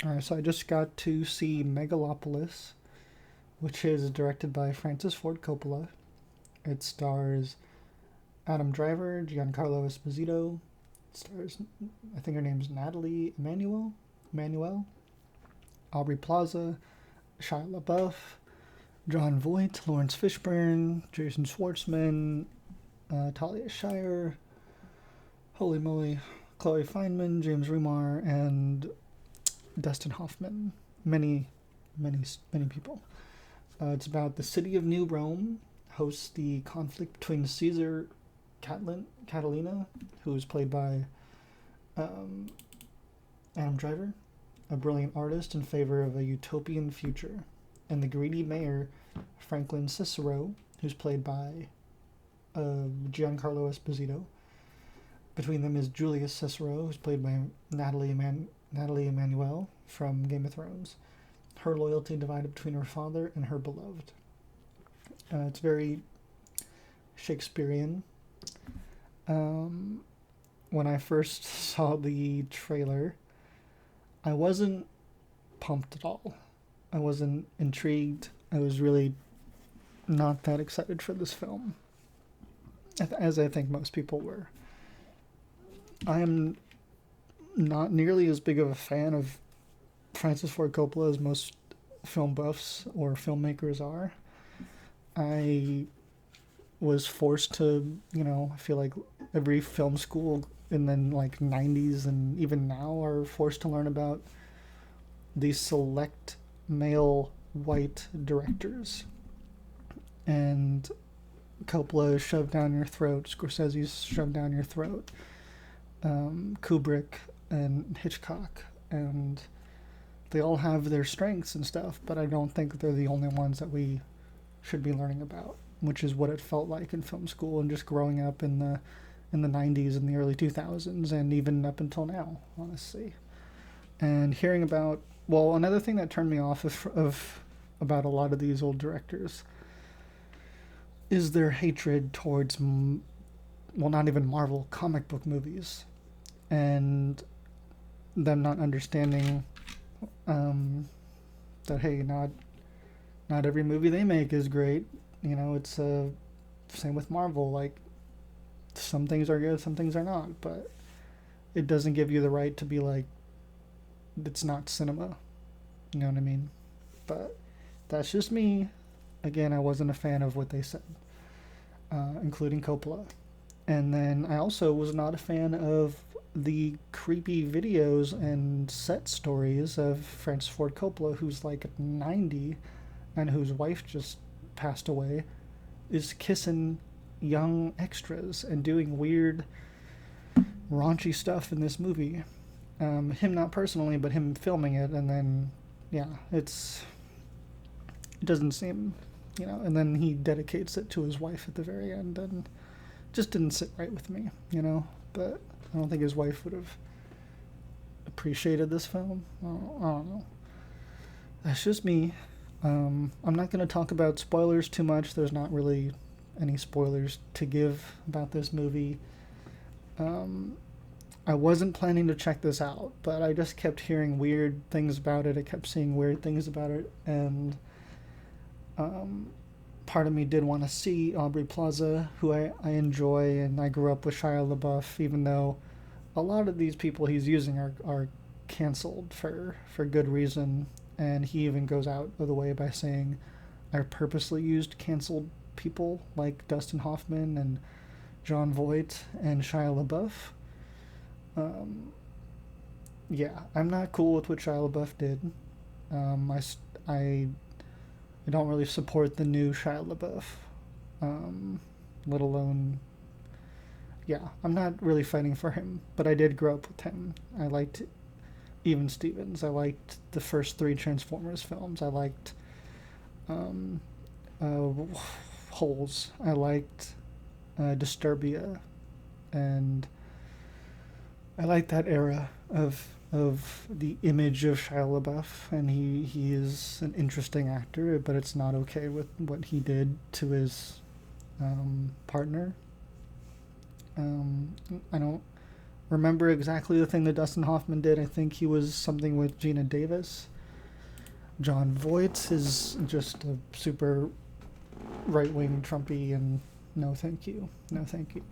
Alright, so I just got to see Megalopolis, which is directed by Francis Ford Coppola. It stars Adam Driver, Giancarlo Esposito. It stars, I think her name's Natalie Emmanuel, Aubrey Plaza, Shia LaBeouf, John Voight, Lawrence Fishburne, Jason Schwartzman, Talia Shire, holy moly, Chloe Fineman, James Remar, and Dustin Hoffman. Many people. It's about the city of New Rome hosts the conflict between Caesar Catalina, who is played by um, Adam Driver, a brilliant artist in favor of a utopian future, and the greedy mayor, Franklin Cicero, who's played by Giancarlo Esposito. Between them is Julius Cicero, who's played by Natalie Emmanuel from Game of Thrones. Her loyalty divided between her father and her beloved. It's very Shakespearean. Um, when I first saw the trailer, I wasn't pumped at all. I wasn't intrigued. I was really not that excited for this film, as I think most people were. I am not nearly as big of a fan of Francis Ford Coppola as most film buffs or filmmakers are. I was forced to, I feel like every film school in the like 90s and even now are forced to learn about these select male white directors. And Coppola is shoved down your throat, Scorsese's shoved down your throat, Kubrick and Hitchcock, and they all have their strengths and stuff, but I don't think they're the only ones that we should be learning about, which is what it felt like in film school and just growing up in the 90s and the early 2000s and even up until now, honestly. And hearing about, well, another thing that turned me off of about a lot of these old directors is their hatred towards, well, not even Marvel, comic book movies, and them not understanding that, hey, not every movie they make is great. It's same with Marvel. Like, some things are good, some things are not, but it doesn't give you the right to be like, it's not cinema. You know what I mean? But that's just me. Again, I wasn't a fan of what they said, including Coppola. And then I also was not a fan of the creepy videos and set stories of Francis Ford Coppola, who's like 90 and whose wife just passed away, is kissing young extras and doing weird, raunchy stuff in this movie. Him not personally, but him filming it, and then, yeah, it doesn't seem, and then he dedicates it to his wife at the very end, and just didn't sit right with me, but I don't think his wife would have appreciated this film. I don't know. That's just me. I'm not going to talk about spoilers too much. There's not really any spoilers to give about this movie. I wasn't planning to check this out, but I just kept hearing weird things about it. I kept seeing weird things about it, and part of me did want to see Aubrey Plaza, who I enjoy, and I grew up with Shia LaBeouf, even though a lot of these people he's using are canceled for good reason, and he even goes out of the way by saying, I purposely used canceled people like Dustin Hoffman and John Voight and Shia LaBeouf. Yeah, I'm not cool with what Shia LaBeouf did. I don't really support the new Shia LaBeouf, let alone, yeah, I'm not really fighting for him, but I did grow up with him. I liked Even Stevens. I liked the first three Transformers films. I liked uh, Holes. I liked Disturbia, and I liked that era of the image of Shia LaBeouf, and he is an interesting actor, but it's not okay with what he did to his partner. I don't remember exactly the thing that Dustin Hoffman did. I think he was something with Gina Davis. John Voight is just a super right-wing Trumpy, and no thank you. No thank you.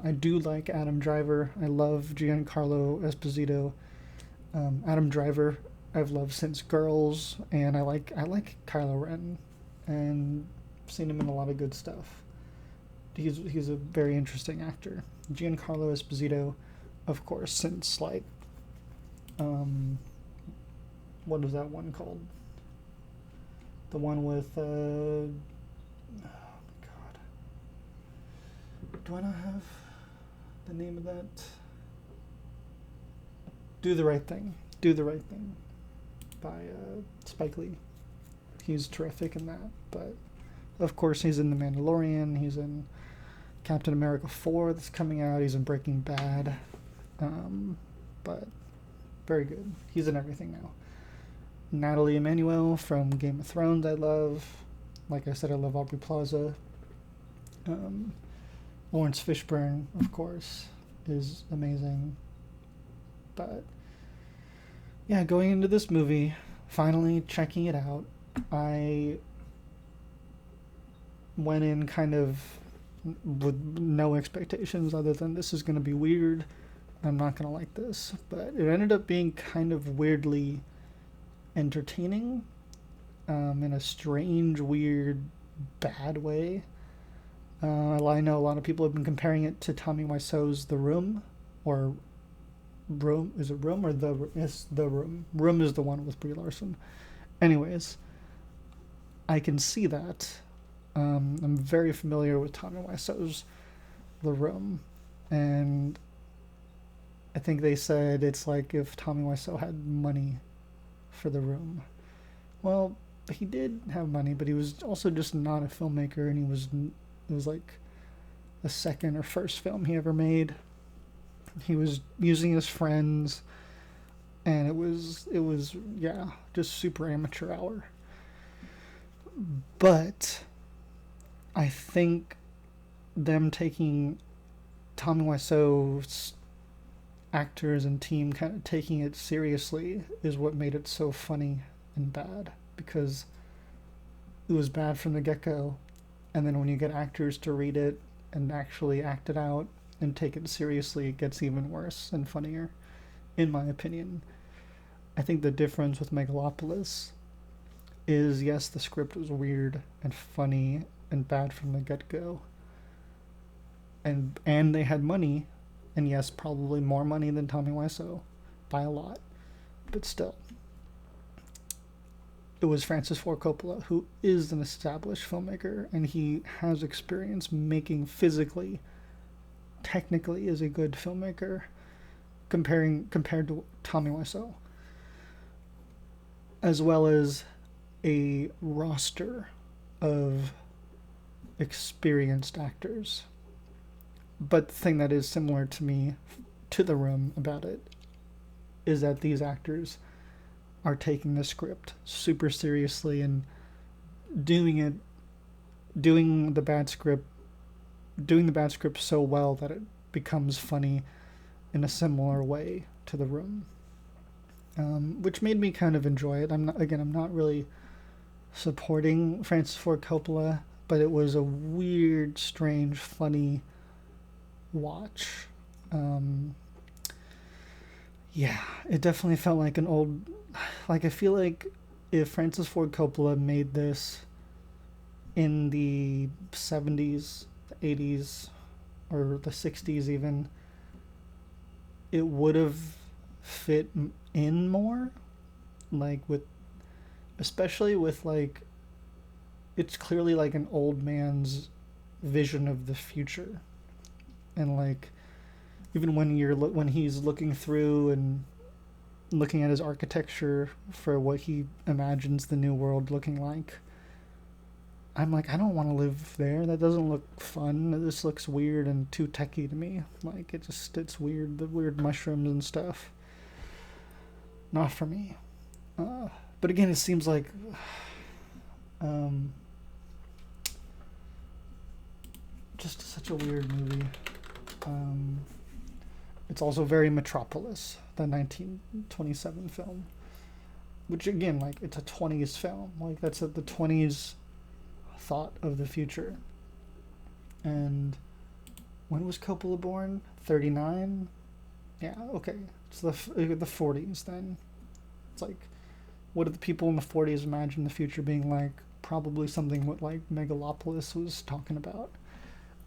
I do like Adam Driver. I love Giancarlo Esposito. Adam Driver I've loved since Girls, and I like Kylo Ren, and seen him in a lot of good stuff. He's a very interesting actor. Giancarlo Esposito, of course, since like what was that one called? The one with oh my god. Do I not have the name of that? Do the Right Thing. Do the Right Thing by Spike Lee. He's terrific in that. But of course, he's in The Mandalorian. He's in Captain America 4 that's coming out. He's in Breaking Bad. But very good. He's in everything now. Natalie Emmanuel from Game of Thrones I love. Like I said, I love Aubrey Plaza. Lawrence Fishburne, of course, is amazing. But yeah, going into this movie, finally checking it out, I went in kind of with no expectations other than this is going to be weird. I'm not going to like this. But it ended up being kind of weirdly entertaining, in a strange, weird, bad way. I know a lot of people have been comparing it to Tommy Wiseau's The Room, or Room. Is it Room or The? It's The Room. Room is the one with Brie Larson. Anyways, I can see that. I'm very familiar with Tommy Wiseau's The Room, and I think they said it's like if Tommy Wiseau had money for The Room. Well, he did have money, but he was also just not a filmmaker, and it was like the second or first film he ever made. He was using his friends, and it was yeah, just super amateur hour. But I think them taking Tommy Wiseau's actors and team kind of taking it seriously is what made it so funny and bad, because it was bad from the get-go, and then when you get actors to read it and actually act it out and take it seriously, it gets even worse and funnier, in my opinion. I think the difference with Megalopolis is, yes, the script was weird and funny and bad from the get-go, and they had money, and yes, probably more money than Tommy Wiseau by a lot, but still, it was Francis Ford Coppola, who is an established filmmaker, and he has experience making physically, technically is a good filmmaker compared to Tommy Wiseau, as well as a roster of experienced actors. But the thing that is similar to me, to The Room, about it, is that these actors are taking the script super seriously and doing the bad script so well that it becomes funny in a similar way to The Room, which made me kind of enjoy it. I'm not really supporting Francis Ford Coppola, but it was a weird, strange, funny watch. Yeah, it definitely felt like an old, like I feel like if Francis Ford Coppola made this in the 70s, the 80s, or the 60s even, it would have fit in more, like especially with like, it's clearly like an old man's vision of the future. And like, even when he's looking through and looking at his architecture for what he imagines the new world looking like, I'm like, I don't want to live there. That doesn't look fun. This looks weird and too techy to me. Like, it's weird. The weird mushrooms and stuff. Not for me. But again, it seems like just such a weird movie. It's also very Metropolis, the 1927 film, which again, like, it's a 20s film. Like, that's the 20s thought of the future. And when was Coppola born? 39? Yeah, okay. It's the 40s then. It's like, what did the people in the 40s imagine the future being like? Probably something what, like, Megalopolis was talking about.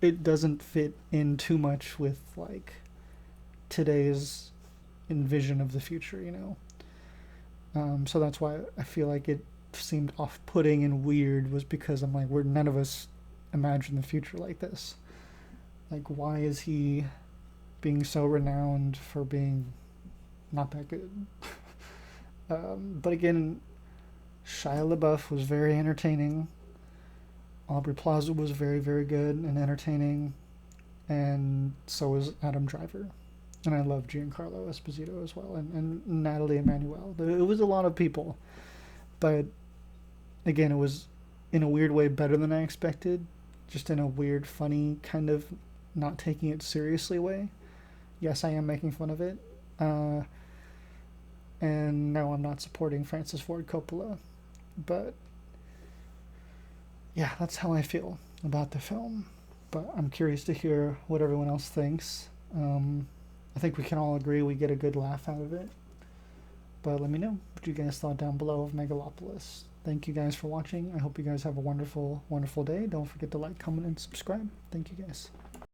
It doesn't fit in too much with, like, today's envision of the future, you know? So that's why I feel like it seemed off-putting and weird, was because I'm like, none of us imagine the future like this. Like, why is he being so renowned for being not that good? But again, Shia LaBeouf was very entertaining. Aubrey Plaza was very, very good and entertaining. And so was Adam Driver. And I love Giancarlo Esposito as well. And Natalie Emmanuel. It was a lot of people. But again, it was in a weird way better than I expected. Just in a weird, funny, kind of not taking it seriously way. Yes, I am making fun of it. And no, I'm not supporting Francis Ford Coppola. But yeah, that's how I feel about the film. But I'm curious to hear what everyone else thinks. I think we can all agree we get a good laugh out of it. But let me know what you guys thought down below of Megalopolis. Thank you guys for watching. I hope you guys have a wonderful, wonderful day. Don't forget to like, comment, and subscribe. Thank you guys.